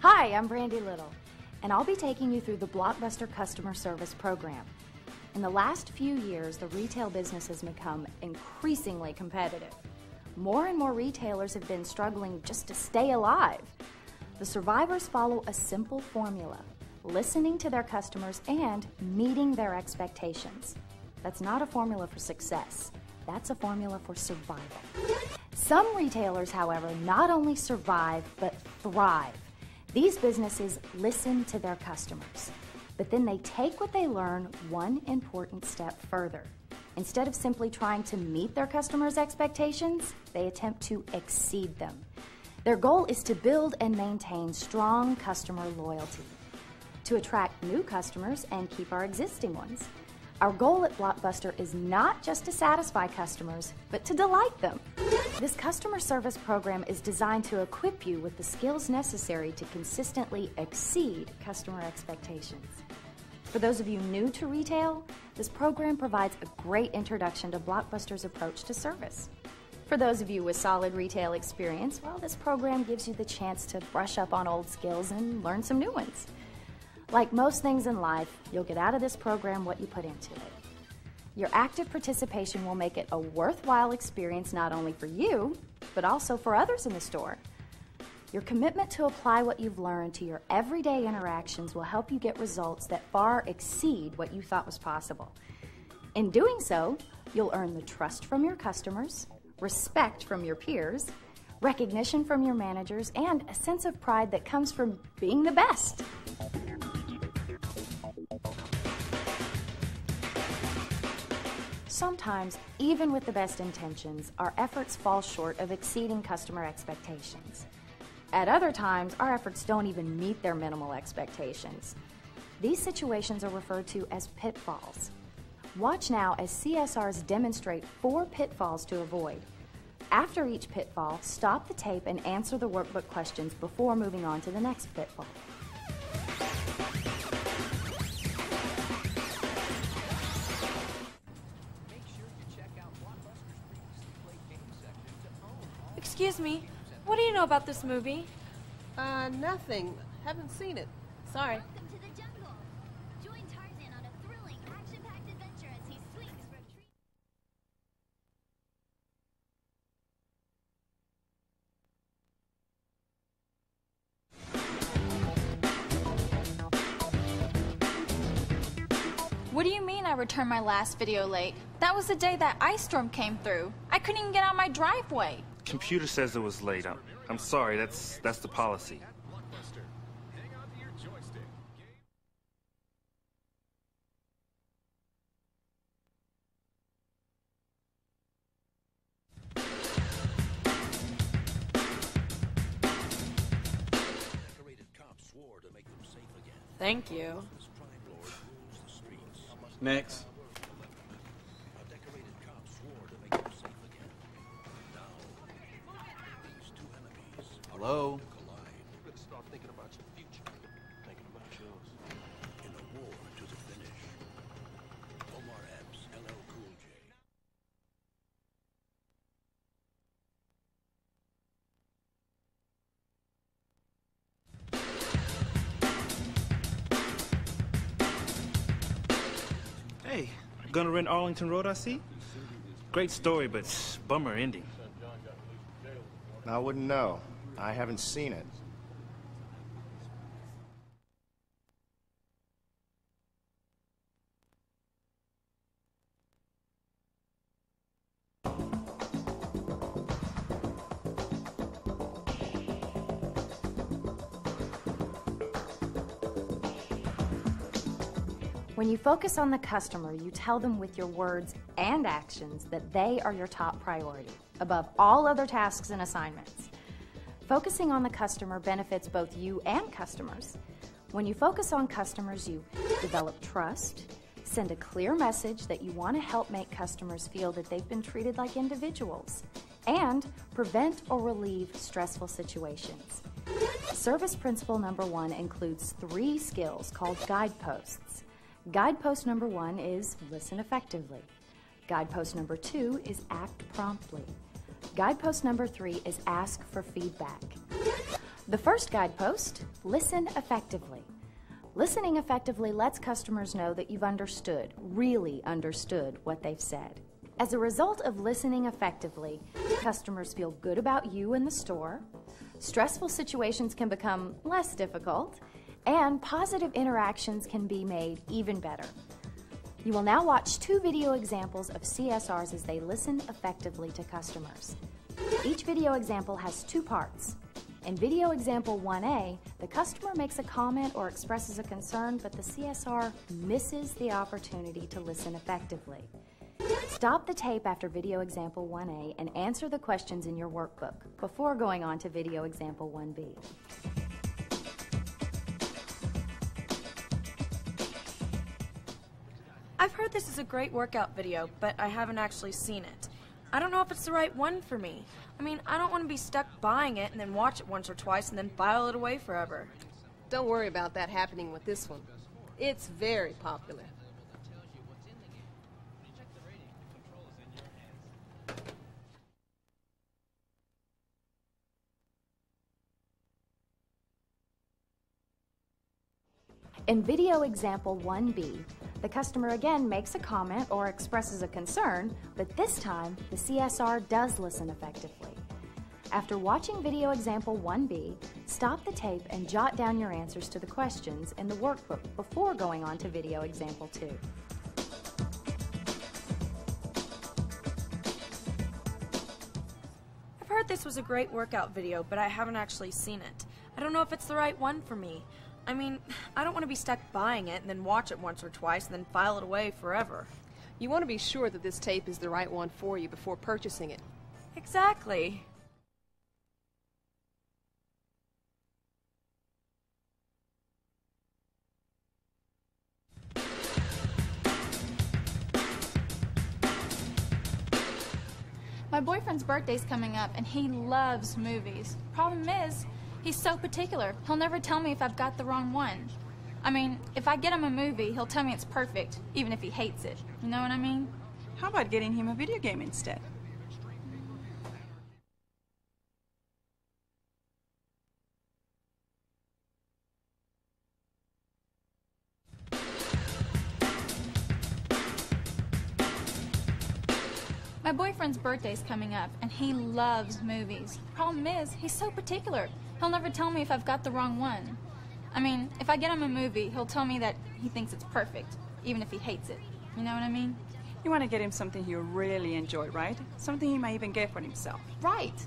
Hi, I'm Brandy Little, and I'll be taking you through the Blockbuster Customer Service Program. In the last few years, the retail business has become increasingly competitive. More and more retailers have been struggling just to stay alive. The survivors follow a simple formula: listening to their customers and meeting their expectations. That's not a formula for success. That's a formula for survival. Some retailers, however, not only survive, but thrive. These businesses listen to their customers, but then they take what they learn one important step further. Instead of simply trying to meet their customers' expectations, they attempt to exceed them. Their goal is to build and maintain strong customer loyalty, to attract new customers and keep our existing ones. Our goal at Blockbuster is not just to satisfy customers, but to delight them. This customer service program is designed to equip you with the skills necessary to consistently exceed customer expectations. For those of you new to retail, this program provides a great introduction to Blockbuster's approach to service. For those of you with solid retail experience, well, this program gives you the chance to brush up on old skills and learn some new ones. Like most things in life, you'll get out of this program what you put into it. Your active participation will make it a worthwhile experience not only for you, but also for others in the store. Your commitment to apply what you've learned to your everyday interactions will help you get results that far exceed what you thought was possible. In doing so, you'll earn the trust from your customers, respect from your peers, recognition from your managers, and a sense of pride that comes from being the best. Sometimes, even with the best intentions, our efforts fall short of exceeding customer expectations. At other times, our efforts don't even meet their minimal expectations. These situations are referred to as pitfalls. Watch now as CSRs demonstrate 4 pitfalls to avoid. After each pitfall, stop the tape and answer the workbook questions before moving on to the next pitfall. Excuse me, what do you know about this movie? Nothing. Haven't seen it. Sorry. Welcome to the jungle. Join Tarzan on a thrilling, action-packed adventure as he swings from tree. What do you mean I returned my last video late? That was the day that ice storm came through. I couldn't even get out my driveway. Computer says it was late. I'm sorry, that's the policy. Thank you. Next. Hello? Start thinking about your future. Thinking about yours. In a war to the finish. Omar Epps, LL Cool J. Hey, gonna rent Arlington Road, I see? Great story, but bummer ending. I wouldn't know. I haven't seen it. When you focus on the customer, you tell them with your words and actions that they are your top priority, above all other tasks and assignments. Focusing on the customer benefits both you and customers. When you focus on customers, you develop trust, send a clear message that you want to help make customers feel that they've been treated like individuals, and prevent or relieve stressful situations. Service principle number 1 includes 3 skills called guideposts. Guidepost number 1 is listen effectively. Guidepost number 2 is act promptly. Guidepost number 3 is ask for feedback. The first guidepost, listen effectively. Listening effectively lets customers know that you've understood, really understood what they've said. As a result of listening effectively, customers feel good about you and the store, stressful situations can become less difficult, and positive interactions can be made even better. You will now watch 2 video examples of CSRs as they listen effectively to customers. Each video example has 2 parts. In video example 1A, the customer makes a comment or expresses a concern, but the CSR misses the opportunity to listen effectively. Stop the tape after video example 1A and answer the questions in your workbook before going on to video example 1B. I've heard this is a great workout video, but I haven't actually seen it. I don't know if it's the right one for me. I mean, I don't want to be stuck buying it and then watch it once or twice and then file it away forever. Don't worry about that happening with this one. It's very popular. In video example 1B, the customer again makes a comment or expresses a concern, but this time the CSR does listen effectively. After watching video example 1B, stop the tape and jot down your answers to the questions in the workbook before going on to video example 2. I've heard this was a great workout video, but I haven't actually seen it. I don't know if it's the right one for me. I mean, I don't want to be stuck buying it and then watch it once or twice and then file it away forever. You want to be sure that this tape is the right one for you before purchasing it. Exactly. My boyfriend's birthday's coming up, and he loves movies. Problem is, he's so particular. He'll never tell me if I've got the wrong one. I mean, if I get him a movie, he'll tell me it's perfect, even if he hates it. You know what I mean? How about getting him a video game instead? My boyfriend's birthday's coming up, and he loves movies. Problem is, he's so particular. He'll never tell me if I've got the wrong one. I mean, if I get him a movie, he'll tell me that he thinks it's perfect, even if he hates it. You know what I mean? You want to get him something he'll really enjoy, right? Something he might even get for himself. Right.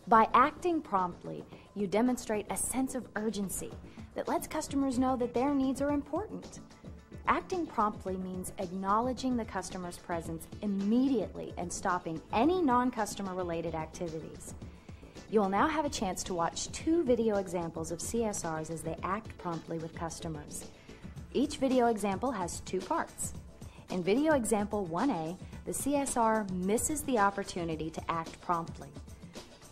By acting promptly, you demonstrate a sense of urgency that lets customers know that their needs are important. Acting promptly means acknowledging the customer's presence immediately and stopping any non-customer related activities. You will now have a chance to watch 2 video examples of CSRs as they act promptly with customers. Each video example has 2 parts. In video example 1A, the CSR misses the opportunity to act promptly.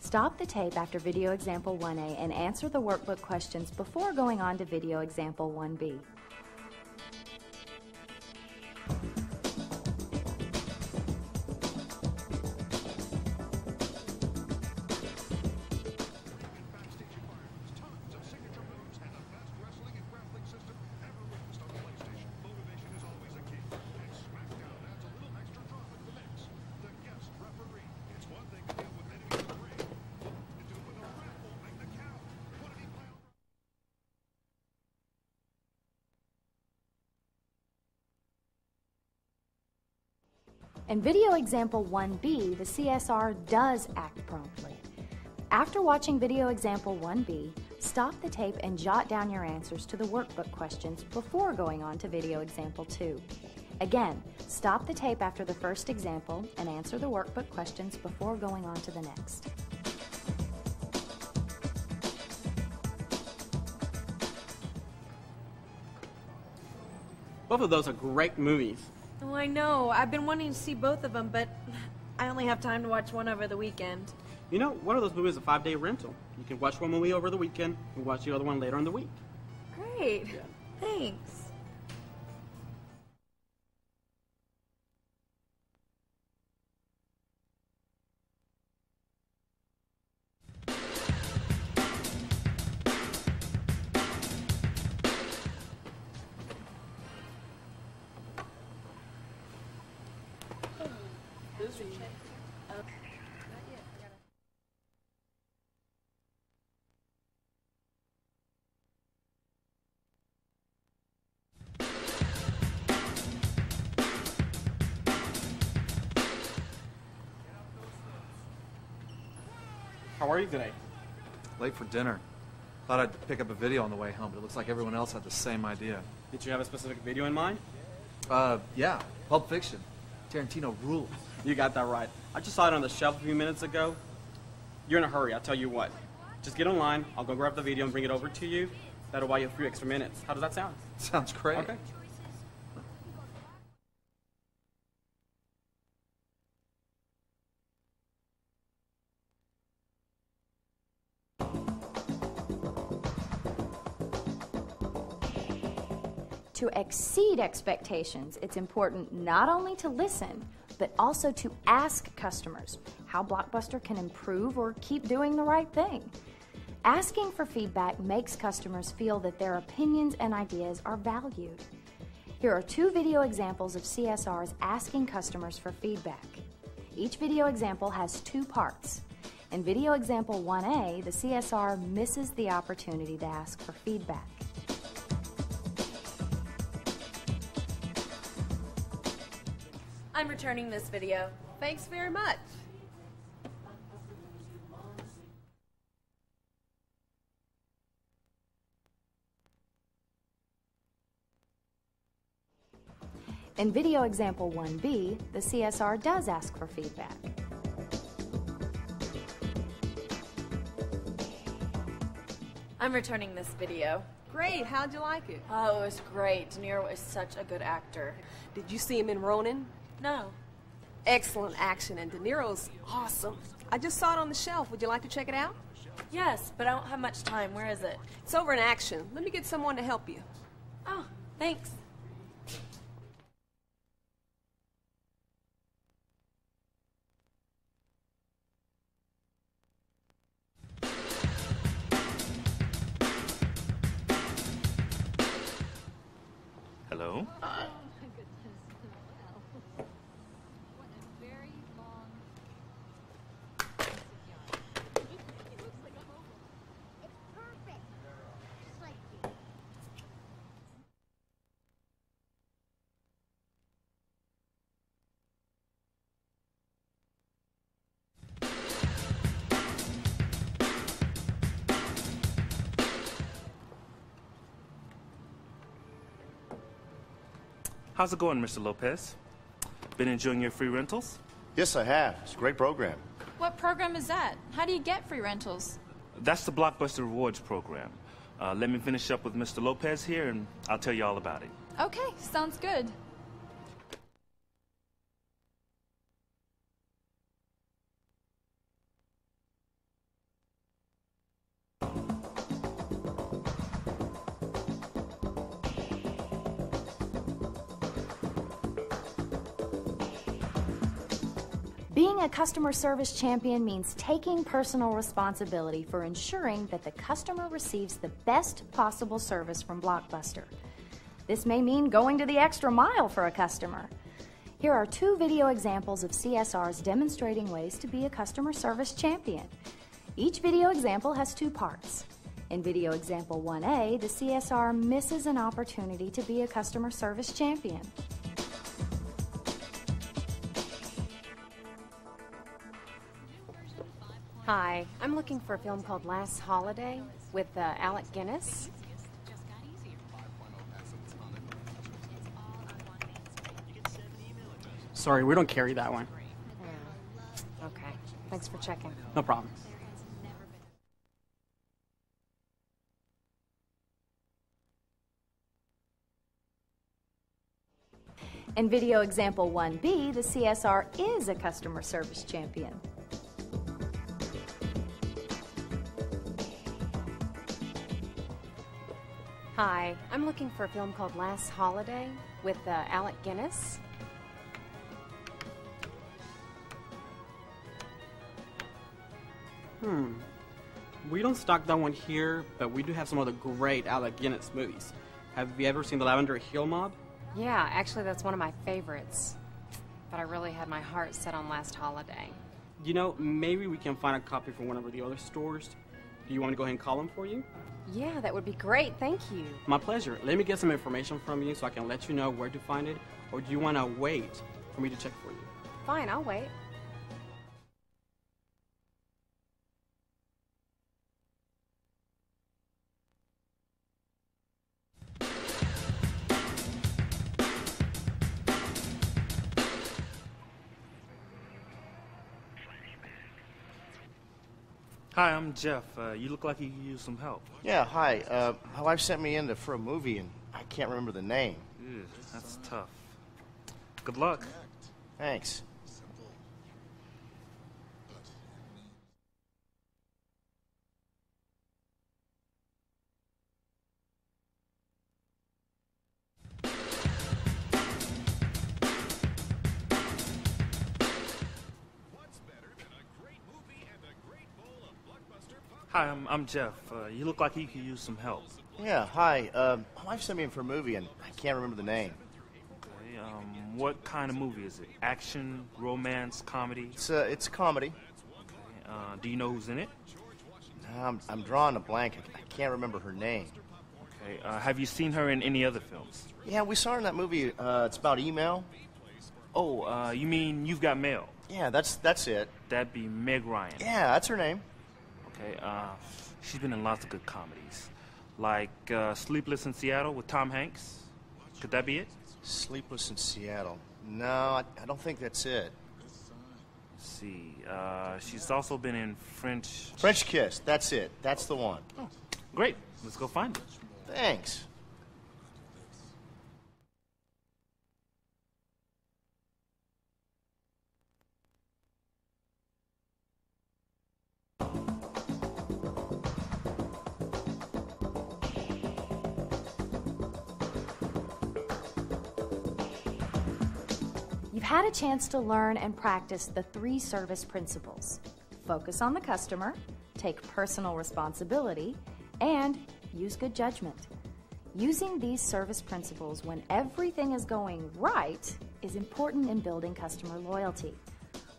Stop the tape after video example 1A and answer the workbook questions before going on to video example 1B. In video example 1B, the CSR does act promptly. After watching video example 1B, Stop the tape and jot down your answers to the workbook questions before going on to video example 2. Again, stop the tape after the first example and answer the workbook questions before going on to the next. Both of those are great movies. Oh, I know. I've been wanting to see both of them, but I only have time to watch one over the weekend. You know, one of those movies is a 5-day rental. You can watch one movie over the weekend and watch the other one later in the week. Great. Yeah. Thanks. How are you today? Late for dinner. Thought I'd pick up a video on the way home, but it looks like everyone else had the same idea. Did you have a specific video in mind? Yeah. Pulp Fiction. Tarantino rules. You got that right. I just saw it on the shelf a few minutes ago. You're in a hurry, I'll tell you what. Just get online, I'll go grab the video and bring it over to you. That'll buy you a few extra minutes. How does that sound? Sounds great. Okay. To exceed expectations, it's important not only to listen, but also to ask customers how Blockbuster can improve or keep doing the right thing. Asking for feedback makes customers feel that their opinions and ideas are valued. Here are 2 video examples of CSRs asking customers for feedback. Each video example has 2 parts. In video example 1A, the CSR misses the opportunity to ask for feedback. I'm returning this video. Thanks very much. In video example 1B, the CSR does ask for feedback. I'm returning this video. Great, how'd you like it? Oh, it was great. De Niro is such a good actor. Did you see him in Ronin? No. Excellent action, and De Niro's awesome. I just saw it on the shelf. Would you like to check it out? Yes, but I don't have much time. Where is it? It's over in Action. Let me get someone to help you. Oh, thanks. Hello? How's it going, Mr. Lopez? Been enjoying your free rentals? Yes, I have. It's a great program. What program is that? How do you get free rentals? That's the Blockbuster Rewards program. Let me finish up with Mr. Lopez here, and I'll tell you all about it. Okay, sounds good. Being a customer service champion means taking personal responsibility for ensuring that the customer receives the best possible service from Blockbuster. This may mean going to the extra mile for a customer. Here are 2 video examples of CSRs demonstrating ways to be a customer service champion. Each video example has 2 parts. In video example 1A, the CSR misses an opportunity to be a customer service champion. Hi, I'm looking for a film called Last Holiday with Alec Guinness. Sorry, we don't carry that one. Okay, thanks for checking. No problem. In video example 1B, the CSR is a customer service champion. Hi, I'm looking for a film called Last Holiday with Alec Guinness. We don't stock that one here, but we do have some other great Alec Guinness movies. Have you ever seen The Lavender Hill Mob? Yeah, actually that's one of my favorites. But I really had my heart set on Last Holiday. You know, maybe we can find a copy from one of the other stores. Do you want me to go ahead and call them for you? Yeah, that would be great, thank you. My pleasure. Let me get some information from you so I can let you know where to find it, or do you want to wait for me to check for you? Fine, I'll wait. Hi, I'm Jeff. You look like you could use some help. Yeah, hi. My wife sent me in for a movie, and I can't remember the name. Ew, that's tough. Good luck. Thanks. Hi, I'm Jeff. You look like you could use some help. Yeah, hi. My wife sent me in for a movie, and I can't remember the name. Okay, what kind of movie is it? Action, romance, comedy? It's a comedy. Okay, do you know who's in it? I'm drawing a blank. I can't remember her name. Okay, have you seen her in any other films? Yeah, we saw her in that movie. It's about email. Oh, you mean You've Got Mail? Yeah, that's it. That'd be Meg Ryan. Yeah, that's her name. Okay, she's been in lots of good comedies. Like Sleepless in Seattle with Tom Hanks. Could that be it? Sleepless in Seattle. No, I don't think that's it. Let's see. She's also been in French Kiss. That's it. That's the one. Oh, great. Let's go find it. Thanks. You've had a chance to learn and practice the 3 service principles. Focus on the customer, take personal responsibility, and use good judgment. Using these service principles when everything is going right is important in building customer loyalty.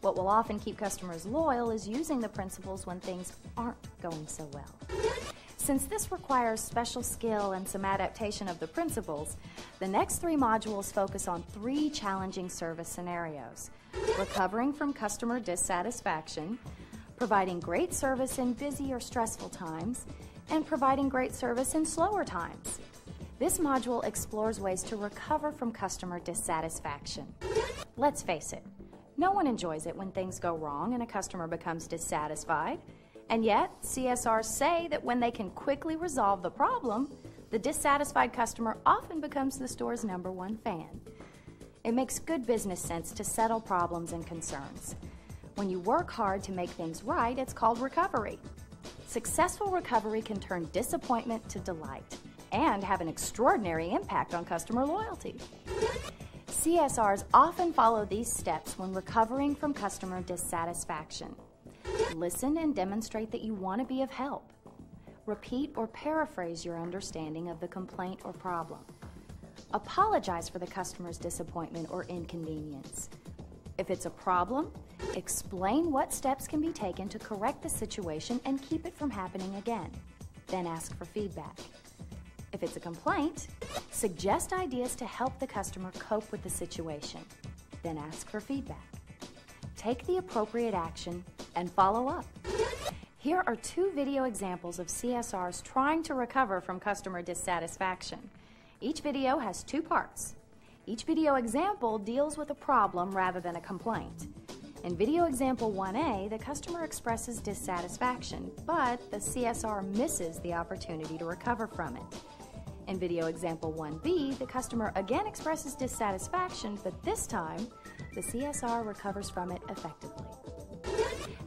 What will often keep customers loyal is using the principles when things aren't going so well. Since this requires special skill and some adaptation of the principles, the next 3 modules focus on 3 challenging service scenarios: recovering from customer dissatisfaction, providing great service in busy or stressful times, and providing great service in slower times. This module explores ways to recover from customer dissatisfaction. Let's face it, no one enjoys it when things go wrong and a customer becomes dissatisfied. And yet, CSRs say that when they can quickly resolve the problem, the dissatisfied customer often becomes the store's #1 fan. It makes good business sense to settle problems and concerns. When you work hard to make things right, it's called recovery. Successful recovery can turn disappointment to delight and have an extraordinary impact on customer loyalty. CSRs often follow these steps when recovering from customer dissatisfaction. Listen and demonstrate that you want to be of help. Repeat or paraphrase your understanding of the complaint or problem. Apologize for the customer's disappointment or inconvenience. If it's a problem, explain what steps can be taken to correct the situation and keep it from happening again. Then ask for feedback. If it's a complaint, suggest ideas to help the customer cope with the situation. Then ask for feedback. Take the appropriate action and follow up. Here are 2 video examples of CSRs trying to recover from customer dissatisfaction. Each video has 2 parts. Each video example deals with a problem rather than a complaint. In video example 1A, the customer expresses dissatisfaction, but the CSR misses the opportunity to recover from it. In video example 1B, the customer again expresses dissatisfaction, but this time, the CSR recovers from it effectively.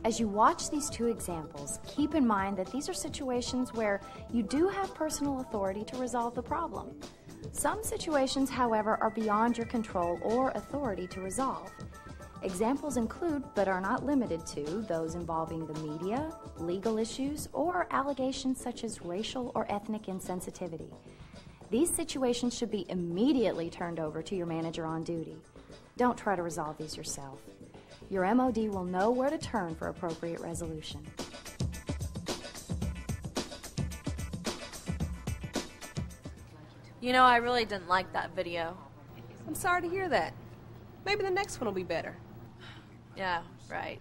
As you watch these 2 examples, keep in mind that these are situations where you do have personal authority to resolve the problem. Some situations, however, are beyond your control or authority to resolve. Examples include, but are not limited to, those involving the media, legal issues, or allegations such as racial or ethnic insensitivity. These situations should be immediately turned over to your manager on duty. Don't try to resolve these yourself. Your MOD will know where to turn for appropriate resolution. You know, I really didn't like that video. I'm sorry to hear that. Maybe the next one will be better. Yeah, right.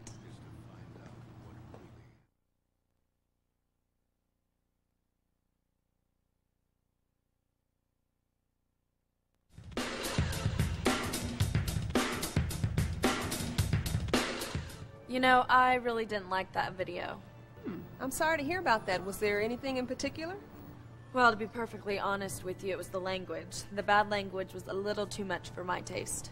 You know, I really didn't like that video. I'm sorry to hear about that. Was there anything in particular? Well, to be perfectly honest with you, it was the language. The bad language was a little too much for my taste.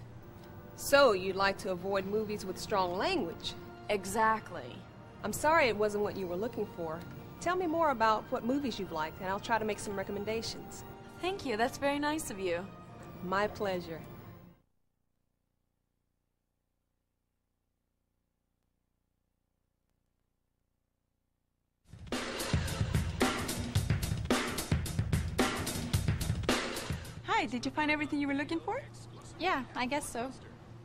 So, you'd like to avoid movies with strong language? Exactly. I'm sorry it wasn't what you were looking for. Tell me more about what movies you've liked, and I'll try to make some recommendations. Thank you. That's very nice of you. My pleasure. Hi, did you find everything you were looking for? Yeah, I guess so.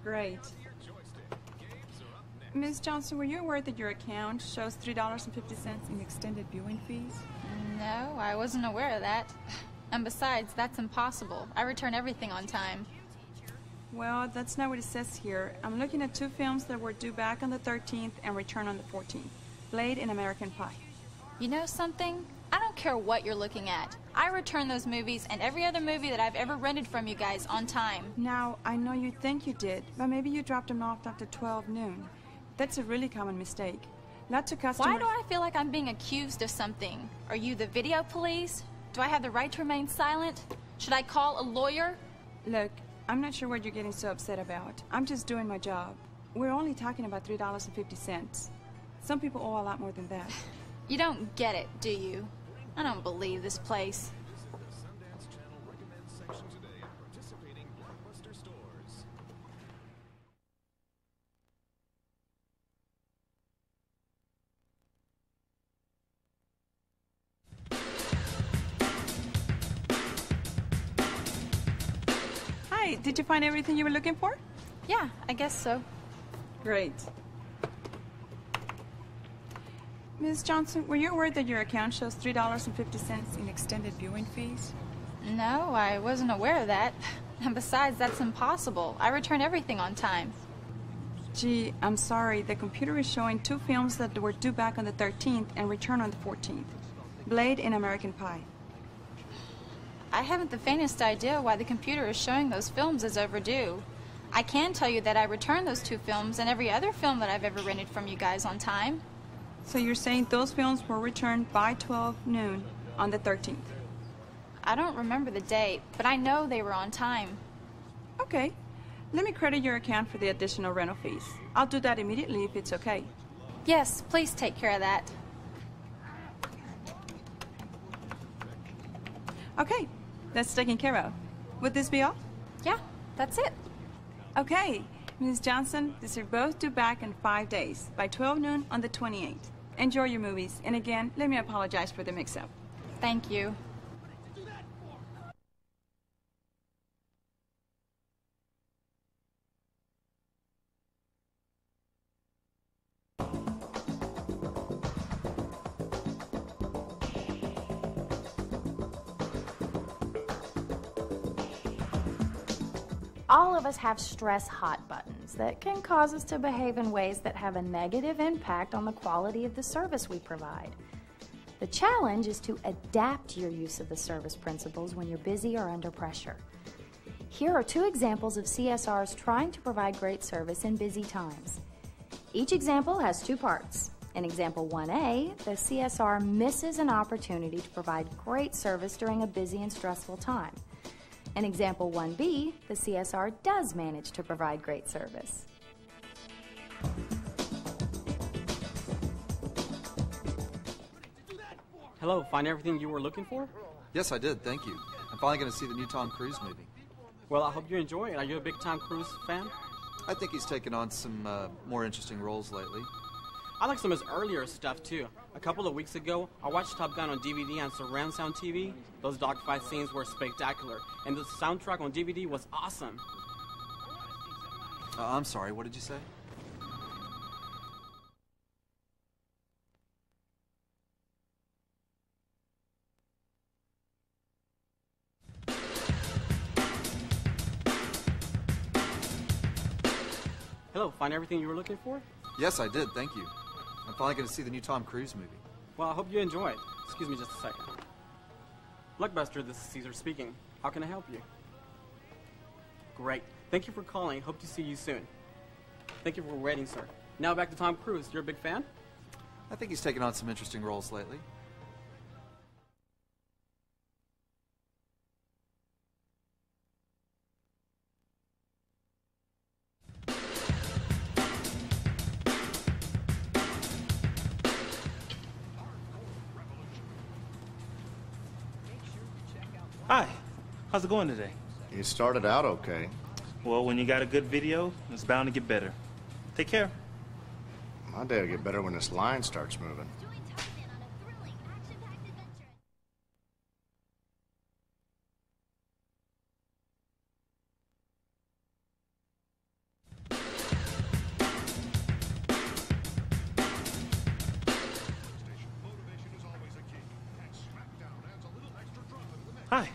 Great. Ms. Johnson, were you aware that your account shows $3.50 in extended viewing fees? No, I wasn't aware of that. And besides, that's impossible. I return everything on time. Well, that's not what it says here. I'm looking at 2 films that were due back on the 13th and return on the 14th. Blade and American Pie. You know something? I don't care what you're looking at. I return those movies and every other movie that I've ever rented from you guys on time. Now, I know you think you did, but maybe you dropped them off after 12 noon. That's a really common mistake. Lots of customers... Why do I feel like I'm being accused of something? Are you the video police? Do I have the right to remain silent? Should I call a lawyer? Look, I'm not sure what you're getting so upset about. I'm just doing my job. We're only talking about $3.50. Some people owe a lot more than that. You don't get it, do you? I don't believe this place. Sundance Channel recommends section today at participating blockbuster stores. Hi, did you find everything you were looking for? Yeah, I guess so. Great. Ms. Johnson, were you aware that your account shows $3.50 in extended viewing fees? No, I wasn't aware of that. And besides, that's impossible. I return everything on time. Gee, I'm sorry. The computer is showing 2 films that were due back on the 13th and return on the 14th. Blade and American Pie. I haven't the faintest idea why the computer is showing those films as overdue. I can tell you that I returned those 2 films and every other film that I've ever rented from you guys on time. So you're saying those films were returned by 12 noon on the 13th? I don't remember the date, but I know they were on time. Okay. Let me credit your account for the additional rental fees. I'll do that immediately if it's okay. Yes, please take care of that. Okay, that's taken care of. Would this be all? Yeah, that's it. Okay, Ms. Johnson, these are both due back in 5 days, by 12 noon on the 28th. Enjoy your movies, and again, let me apologize for the mix-up. Thank you. All of us have stress hot buttons that can cause us to behave in ways that have a negative impact on the quality of the service we provide. The challenge is to adapt your use of the service principles when you're busy or under pressure. Here are 2 examples of CSRs trying to provide great service in busy times. Each example has 2 parts. In example 1A, the CSR misses an opportunity to provide great service during a busy and stressful time. In example 1B, the CSR does manage to provide great service. Hello, find everything you were looking for? Yes, I did, thank you. I'm finally going to see the new Tom Cruise movie. Well, I hope you enjoy it. Are you a big Tom Cruise fan? I think he's taken on some more interesting roles lately. I like some of his earlier stuff, too. A couple of weeks ago, I watched Top Gun on DVD and surround sound TV. Those dogfight scenes were spectacular, and the soundtrack on DVD was awesome. I'm sorry, what did you say? Hello, find everything you were looking for? Yes, I did, thank you. I'm finally going to see the new Tom Cruise movie. Well, I hope you enjoy it. Excuse me just a second. Blockbuster, this is Caesar speaking. How can I help you? Great. Thank you for calling. Hope to see you soon. Thank you for waiting, sir. Now back to Tom Cruise. You're a big fan? I think he's taken on some interesting roles lately. Hi, how's it going today? It started out okay. Well, when you got a good video, it's bound to get better. Take care. My day will get better when this line starts moving. Hi,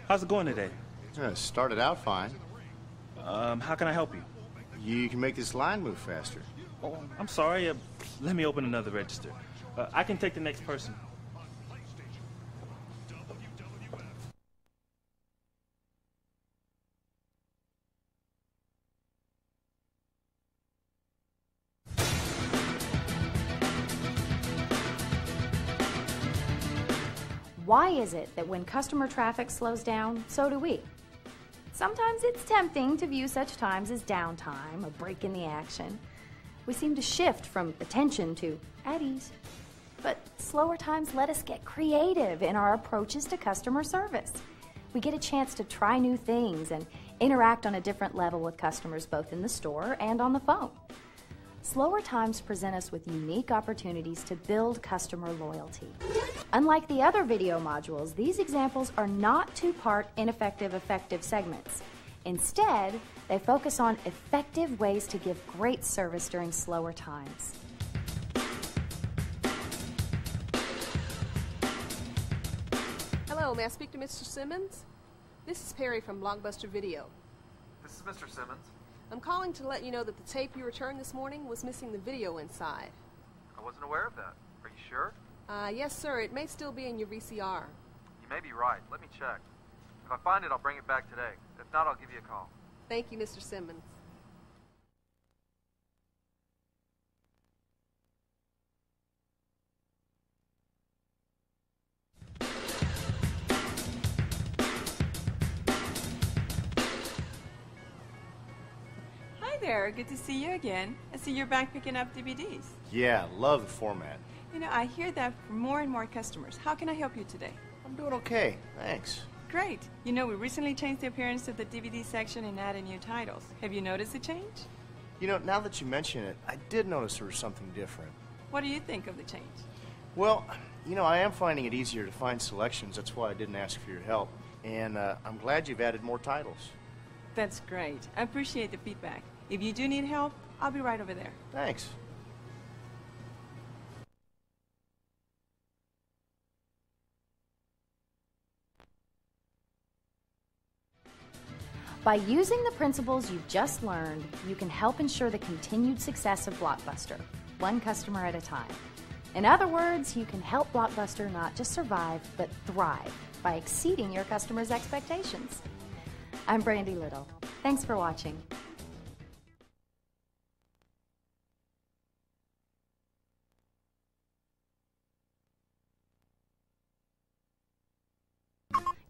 how's it going today? Yeah, it started out fine. How can I help you? You can make this line move faster. Oh, I'm sorry. Let me open another register. I can take the next person. Why is it that when customer traffic slows down, so do we? Sometimes it's tempting to view such times as downtime, a break in the action. We seem to shift from attention to at ease. But slower times let us get creative in our approaches to customer service. We get a chance to try new things and interact on a different level with customers both in the store and on the phone. Slower times present us with unique opportunities to build customer loyalty. Unlike the other video modules, these examples are not two-part ineffective-effective segments. Instead, they focus on effective ways to give great service during slower times. Hello, may I speak to Mr. Simmons? This is Perry from Blockbuster Video. This is Mr. Simmons. I'm calling to let you know that the tape you returned this morning was missing the video inside. I wasn't aware of that. Are you sure? Yes, sir. It may still be in your VCR. You may be right. Let me check. If I find it, I'll bring it back today. If not, I'll give you a call. Thank you, Mr. Simmons. Hi there, good to see you again. I see you're back picking up DVDs. Yeah, love the format. You know, I hear that from more and more customers. How can I help you today? I'm doing okay, thanks. Great. You know, we recently changed the appearance of the DVD section and added new titles. Have you noticed the change? You know, now that you mention it, I did notice there was something different. What do you think of the change? Well, you know, I am finding it easier to find selections. That's why I didn't ask for your help. And I'm glad you've added more titles. That's great. I appreciate the feedback. If you do need help, I'll be right over there. Thanks. By using the principles you've just learned, you can help ensure the continued success of Blockbuster, one customer at a time. In other words, you can help Blockbuster not just survive, but thrive by exceeding your customers' expectations. I'm Brandy Little. Thanks for watching.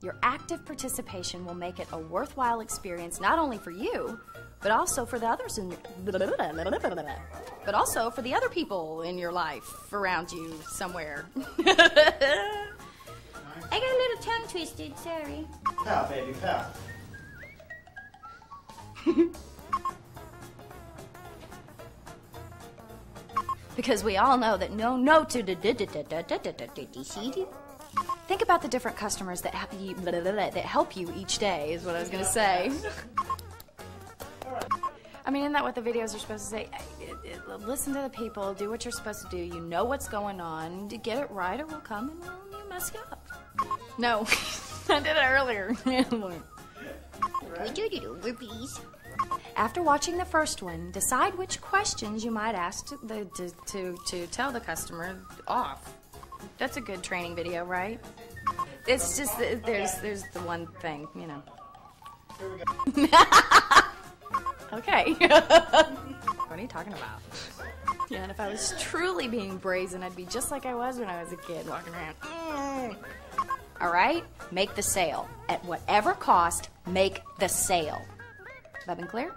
Your active participation will make it a worthwhile experience not only for you, but also for the others in but also for the other people in your life around you somewhere. I got a little tongue twisted, sorry. Pow, baby, pow. Because we all know that no to think about the different customers that help you each day, is what I was going to say. I mean, isn't that what the videos are supposed to say? Listen to the people, do what you're supposed to do, you know what's going on, to get it right or we'll come and we'll mess you up. No, I did it earlier. After watching the first one, decide which questions you might ask to tell the customer off. That's a good training video, right? It's just there's the one thing, you know. Here we go. Okay. What are you talking about? Yeah, and if I was truly being brazen, I'd be just like I was when I was a kid, walking around. All right? Make the sale. At whatever cost, make the sale. Have I been clear?